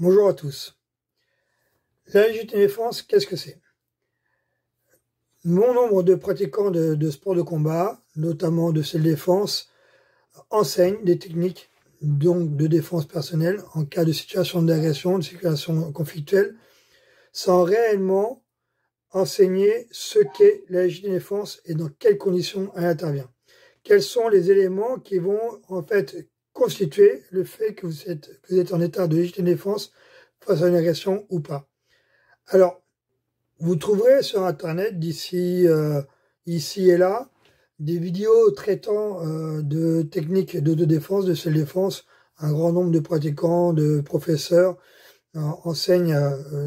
Bonjour à tous. La légitime défense, qu'est-ce que c'est? Bon nombre de pratiquants de sports de combat, notamment de self-défense, enseignent des techniques donc de défense personnelle en cas de situation d'agression, de situation conflictuelle, sans réellement enseigner ce qu'est la légitime défense et dans quelles conditions elle intervient. Quels sont les éléments qui vont en fait constituer le fait que vous êtes en état de légitime défense face à une agression ou pas. Alors, vous trouverez sur Internet d'ici ici et là des vidéos traitant de techniques d'autodéfense, de self-défense. Un grand nombre de pratiquants, de professeurs enseignent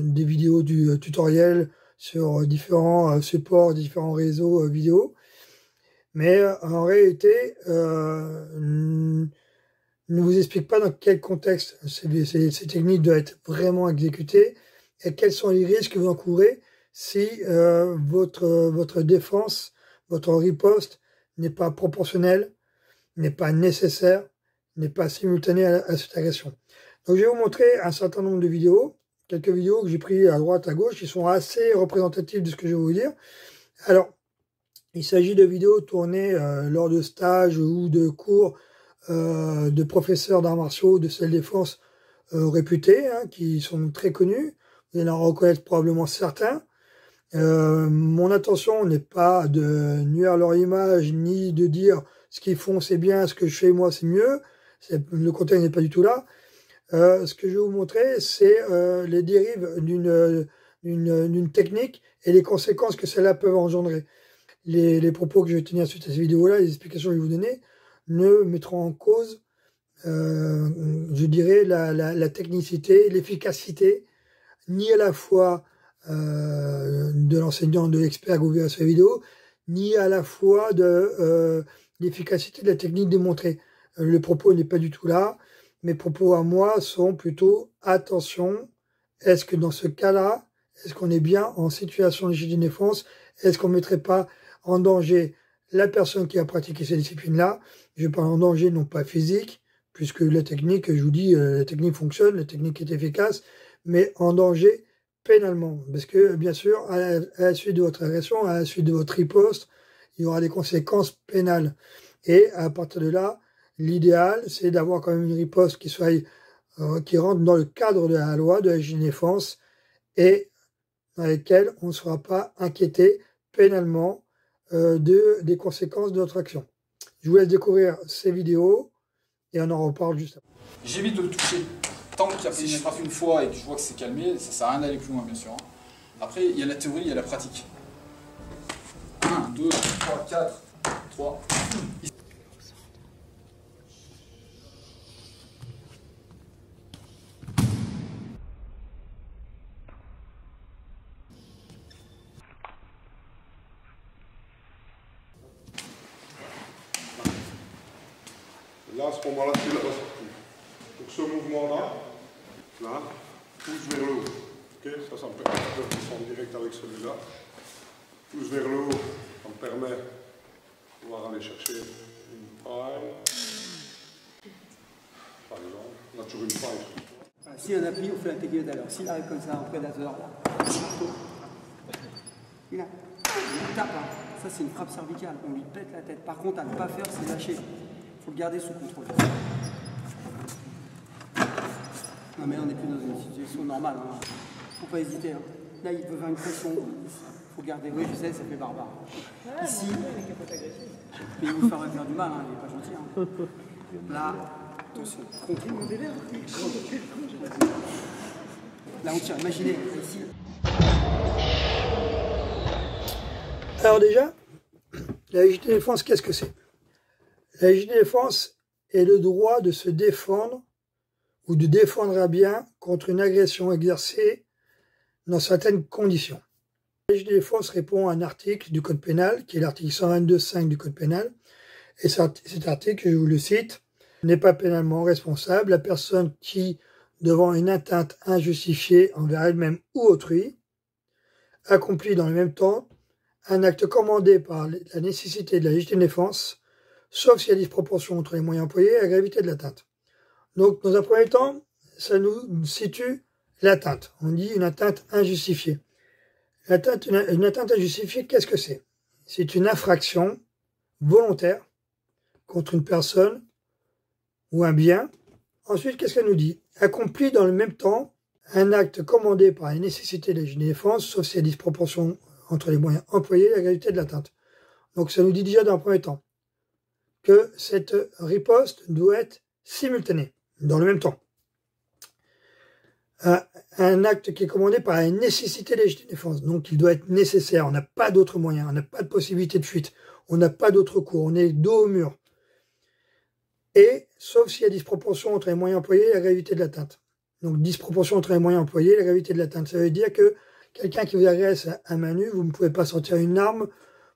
des vidéos du tutoriel sur différents supports, différents réseaux vidéo. Mais en réalité, ne vous explique pas dans quel contexte ces techniques doivent être vraiment exécutées et quels sont les risques que vous encourez si votre défense, votre riposte n'est pas proportionnelle, n'est pas nécessaire, n'est pas simultanée à cette agression. Donc je vais vous montrer un certain nombre de vidéos, quelques vidéos que j'ai prises à droite, à gauche, qui sont assez représentatives de ce que je vais vous dire. Alors, il s'agit de vidéos tournées lors de stages ou de cours de professeurs d'arts martiaux, de self-défense réputés, hein, qui sont très connus. Vous allez en reconnaître probablement certains. Mon intention n'est pas de nuire leur image, ni de dire ce qu'ils font c'est bien, ce que je fais moi c'est mieux. Le contexte n'est pas du tout là. Ce que je vais vous montrer, c'est les dérives d'une technique et les conséquences que cela peut engendrer. Les propos que je vais tenir suite à cette vidéo-là, les explications que je vais vous donner, ne mettront en cause, je dirais, la technicité, l'efficacité, ni à la fois de l'enseignant, de l'expert que vous verrez sur la vidéo, ni à la fois de l'efficacité de la technique démontrée. Le propos n'est pas du tout là. Mes propos à moi sont plutôt attention, est-ce que dans ce cas-là, est-ce qu'on est bien en situation de légitime défense? Est-ce qu'on ne mettrait pas en danger la personne qui a pratiqué cette discipline-là? Je parle en danger non pas physique, puisque la technique, je vous dis, la technique fonctionne, la technique est efficace, mais en danger pénalement. Parce que, bien sûr, à la suite de votre agression, à la suite de votre riposte, il y aura des conséquences pénales. Et à partir de là, l'idéal, c'est d'avoir quand même une riposte qui soit qui rentre dans le cadre de la loi de la légitime défense et dans laquelle on ne sera pas inquiété pénalement des conséquences de notre action. Je vous laisse découvrir ces vidéos et on en reparle juste après. J'évite de le toucher. Tant que si je frappe une fois et que je vois que c'est calmé, ça sert à rien d'aller plus loin, bien sûr. Après, il y a la théorie, il y a la pratique. 1, 2, 3, 4, 3. Là, à ce moment-là, tu l'as pas sorti. Donc ce mouvement-là, là, pousse vers le haut. Okay, ça me permet de descendre direct avec celui-là. Pousse vers le haut, ça me permet de pouvoir aller chercher une paille. Par exemple, on a toujours une paille. Voilà, si on appuie, on fait la technique tout à l'heure. S'il arrive comme ça, en prédateur, là, il tape. Hein. Ça, c'est une frappe cervicale. On lui pète la tête. Par contre, à ne pas faire, c'est lâcher. Il faut le garder sous contrôle. Non, mais là, on n'est plus dans une situation normale. Hein. Faut pas hésiter. Hein. Là, il veut faire une pression. Il faut garder. Oui, je sais, ça fait barbare. Ici, mais il vous faire du mal. Hein. Il n'est pas gentil. Hein. Là, attention. Continue. Là, on tire. Imaginez, ici. Alors déjà, la légitime défense, qu'est-ce que c'est? La légitime défense est le droit de se défendre ou de défendre à bien contre une agression exercée dans certaines conditions. La légitime défense répond à un article du Code pénal, qui est l'article 122.5 du Code pénal. Et cet article, je vous le cite, n'est pas pénalement responsable la personne qui, devant une atteinte injustifiée envers elle-même ou autrui, accomplit dans le même temps un acte commandé par la nécessité de la légitime défense, sauf s'il y a disproportion entre les moyens employés et la gravité de l'atteinte. Donc, dans un premier temps, ça nous situe l'atteinte. On dit une atteinte injustifiée. Une atteinte injustifiée, qu'est-ce que c'est? C'est une infraction volontaire contre une personne ou un bien. Ensuite, qu'est-ce qu'elle nous dit? Accompli dans le même temps un acte commandé par la nécessité de légitime défense, sauf s'il y a disproportion entre les moyens employés et la gravité de l'atteinte. Donc ça nous dit déjà dans un premier temps que cette riposte doit être simultanée, dans le même temps. Un acte qui est commandé par la nécessité de légitime défense, donc il doit être nécessaire, on n'a pas d'autres moyens, on n'a pas de possibilité de fuite, on n'a pas d'autre recours, on est dos au mur. Et, sauf s'il y a disproportion entre les moyens employés et la gravité de l'atteinte. Donc disproportion entre les moyens employés et la gravité de l'atteinte. Ça veut dire que quelqu'un qui vous agresse à main nue, vous ne pouvez pas sortir une arme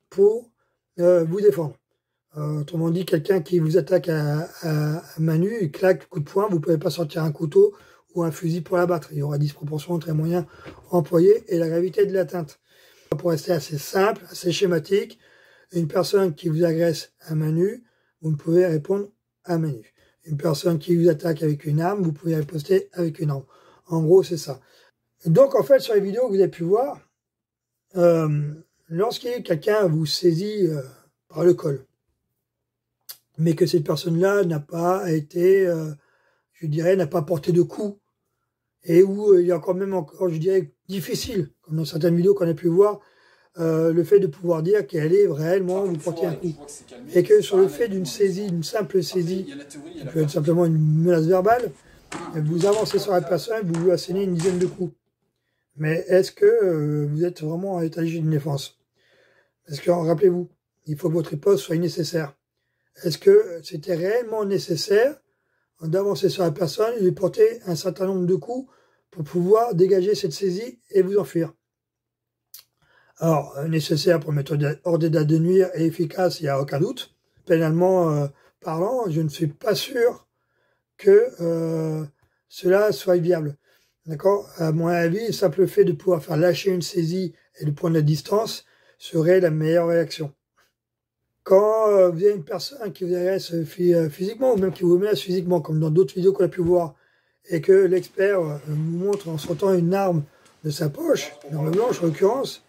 pour vous défendre. Autrement dit, quelqu'un qui vous attaque à main nue, il claque, coup de poing, vous ne pouvez pas sortir un couteau ou un fusil pour l'abattre. Il y aura disproportion entre les moyens employés et la gravité de l'atteinte. Pour rester assez simple, assez schématique, une personne qui vous agresse à main nue, vous ne pouvez répondre à main nue. Une personne qui vous attaque avec une arme, vous pouvez riposter avec une arme. En gros, c'est ça. Donc, en fait, sur les vidéos que vous avez pu voir, lorsqu'il quelqu'un vous saisit par le col, mais que cette personne-là n'a pas été, je dirais, n'a pas porté de coups, et où il y a quand même encore, je dirais, difficile, comme dans certaines vidéos qu'on a pu voir, le fait de pouvoir dire qu'elle est réellement vous porter un coup. Et que sur le fait d'une saisie, une simple saisie, qui peut être simplement une menace verbale, vous avancez sur la personne, vous lui assénez une dizaine de coups. Mais est-ce que vous êtes vraiment en état de légitime défense? Parce que, rappelez-vous, il faut que votre riposte soit nécessaire. Est-ce que c'était réellement nécessaire d'avancer sur la personne et lui porter un certain nombre de coups pour pouvoir dégager cette saisie et vous enfuir? Alors, nécessaire pour mettre hors d'état de nuire et efficace, il n'y a aucun doute. Pénalement parlant, je ne suis pas sûr que cela soit viable. D'accord? À mon avis, le simple fait de pouvoir faire lâcher une saisie et de prendre la distance serait la meilleure réaction. Quand vous avez une personne qui vous agresse physiquement, ou même qui vous menace physiquement, comme dans d'autres vidéos qu'on a pu voir, et que l'expert vous montre en sortant une arme de sa poche, une arme blanche en l'occurrence,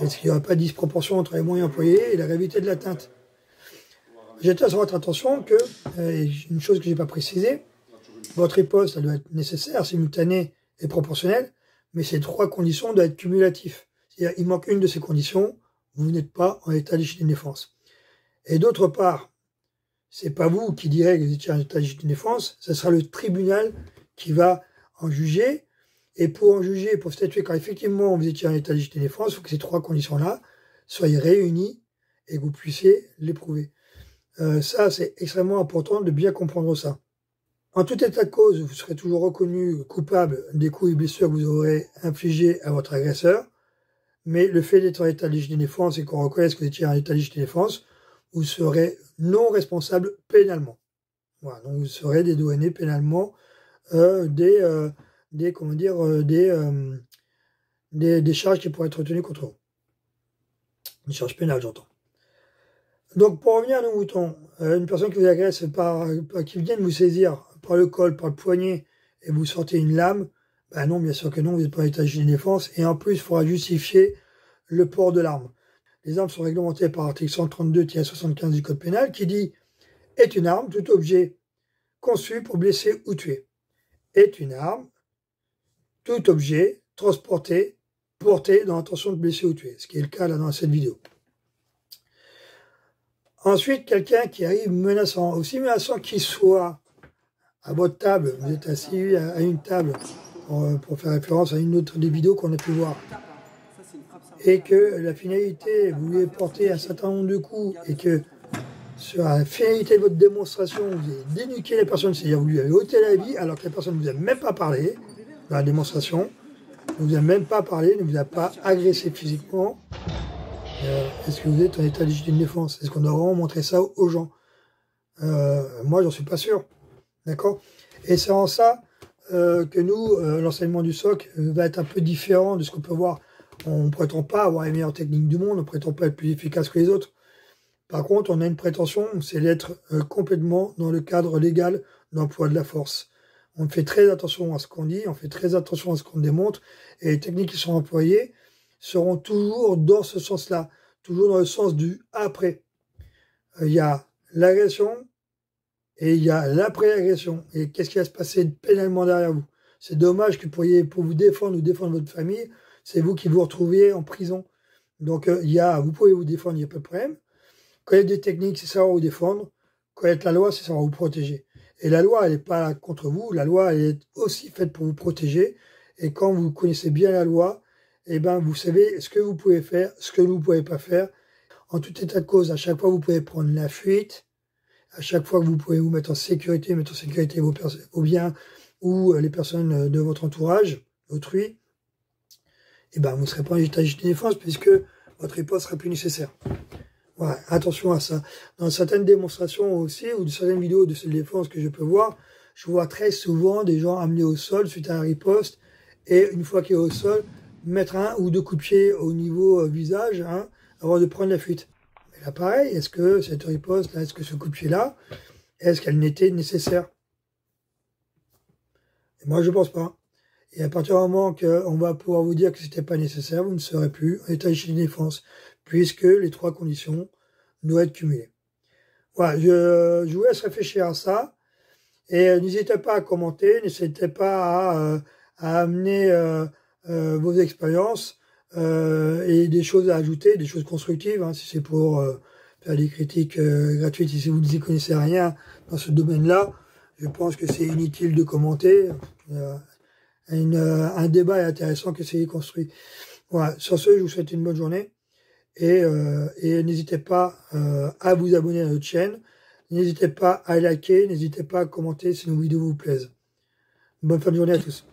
est-ce qu'il n'y aura pas de disproportion entre les moyens employés et la gravité de l'atteinte? J'attire sur votre attention que, une chose que je n'ai pas précisée, votre riposte, elle doit être nécessaire, simultanée et proportionnelle, mais ces trois conditions doivent être cumulatives. C'est-à-dire, il manque une de ces conditions, vous n'êtes pas en état de légitime défense. Et d'autre part, c'est pas vous qui direz que vous étiez en état de légitime défense, ce sera le tribunal qui va en juger. Et pour en juger, pour statuer quand effectivement vous étiez en état de légitime défense, il faut que ces trois conditions-là soient réunies et que vous puissiez les prouver. Ça, c'est extrêmement important de bien comprendre ça. En tout état de cause, vous serez toujours reconnu coupable des coups et blessures que vous aurez infligés à votre agresseur, mais le fait d'être en état de légitime défense et qu'on reconnaisse que vous étiez en état de légitime défense, vous serez non responsable pénalement. Voilà, donc vous serez dédouané pénalement des charges qui pourraient être retenues contre vous. Des charges pénales, j'entends. Donc, pour revenir à nos moutons, une personne qui vous agresse, qui vient de vous saisir par le col, par le poignet, et vous sortez une lame, ben non, bien sûr que non, vous n'êtes pas en état de légitime défense, et en plus, il faudra justifier le port de l'arme. Les armes sont réglementées par l'article 132-75 du Code pénal, qui dit « est une arme, tout objet conçu pour blesser ou tuer. Est une arme, tout objet transporté, porté dans l'intention de blesser ou tuer », ce qui est le cas là dans cette vidéo. Ensuite, quelqu'un qui arrive menaçant, aussi menaçant qu'il soit, à votre table, vous êtes assis à une table, pour faire référence à une autre des vidéos qu'on a pu voir, et que la finalité, vous lui porter un certain nombre de coups, et que sur la finalité de votre démonstration, vous avez dénuqué la personne, c'est-à-dire vous lui avez ôté la vie, alors que la personne ne vous a même pas parlé dans la démonstration, ne vous a même pas parlé, ne vous a pas agressé physiquement. Est-ce que vous êtes en état de légitime défense? Est-ce qu'on doit vraiment montrer ça aux gens? Moi, j'en suis pas sûr. D'accord? Et c'est en ça que nous, l'enseignement du SOC va être un peu différent de ce qu'on peut voir. On ne prétend pas avoir les meilleures techniques du monde, on ne prétend pas être plus efficace que les autres. Par contre, on a une prétention, c'est d'être complètement dans le cadre légal d'emploi de la force. On fait très attention à ce qu'on dit, on fait très attention à ce qu'on démontre, et les techniques qui sont employées seront toujours dans ce sens-là, toujours dans le sens du après. Il y a l'agression et il y a l'après-agression. Et qu'est-ce qui va se passer pénalement derrière vous? C'est dommage que pour vous défendre ou défendre votre famille, c'est vous qui vous retrouviez en prison. Donc vous pouvez vous défendre, il n'y a pas de problème. Connaître des techniques, c'est savoir vous défendre. Connaître la loi, c'est savoir vous protéger. Et la loi, elle n'est pas contre vous. La loi, elle est aussi faite pour vous protéger. Et quand vous connaissez bien la loi, eh ben, vous savez ce que vous pouvez faire, ce que vous ne pouvez pas faire. En tout état de cause, à chaque fois, vous pouvez prendre la fuite. À chaque fois que vous pouvez vous mettre en sécurité vos biens ou les personnes de votre entourage, autrui, eh ben, vous ne serez pas en état de défense puisque votre riposte sera plus nécessaire. Voilà, attention à ça. Dans certaines démonstrations aussi, ou de certaines vidéos de self-défense que je peux voir, je vois très souvent des gens amenés au sol suite à un riposte, et une fois qu'il est au sol, mettre un ou deux coups de pied au niveau visage, hein, avant de prendre la fuite. Mais là, pareil, est-ce que cette riposte, là, est-ce que ce coup de pied-là, est-ce qu'elle n'était nécessaire? Et moi, je pense pas. Et à partir du moment qu'on va pouvoir vous dire que c'était pas nécessaire, vous ne serez plus en état de défense, puisque les trois conditions doivent être cumulées. Voilà, je vous laisse réfléchir à ça, et n'hésitez pas à commenter, n'hésitez pas à amener vos expériences et des choses à ajouter, des choses constructives, hein, si c'est pour faire des critiques gratuites, si vous n'y connaissez rien dans ce domaine-là, je pense que c'est inutile de commenter. Un débat est intéressant que c'est construit. Voilà, sur ce, je vous souhaite une bonne journée. Et n'hésitez pas à vous abonner à notre chaîne. N'hésitez pas à liker, n'hésitez pas à commenter si nos vidéos vous plaisent. Bonne fin de journée à tous.